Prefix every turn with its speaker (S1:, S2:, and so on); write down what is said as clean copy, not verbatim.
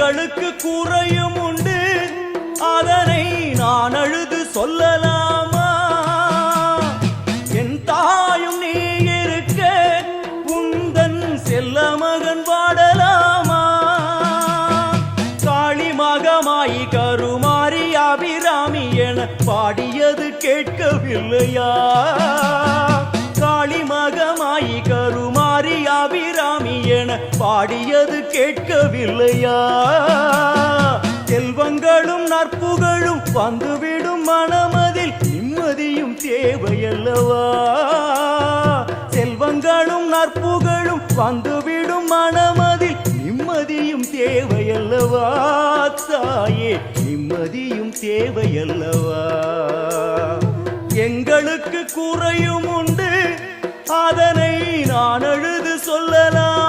S1: எங்களுக்கு குறையும் உண்டு, அதனை நான் அழுது சொல்லலாமா? என் தாயும் நீ இருக்க உந்தன் செல்ல மகன் வாடலாமா? காளி மகமாயி கருமாரி அபிராமி என பாடியது கேட்கவில்லையா? காளி மகமாயி கருமாரி அபிராமி என பாடியது கேட்கவில்லையா? செல்வங்களும் நற்புகழும் வந்துவிடும் மனமதில் நிம்மதியும் தேவையல்லவா? செல்வங்களும் நற்புகழும் வந்துவிடும் மனமதில் நிம்மதியும் தேவையல்லவா? தாயே நிம்மதியும் தேவையல்லவா? எங்களுக்கு குறையும் உண்டு, அதனை நான் அழுது சொல்லலாம்.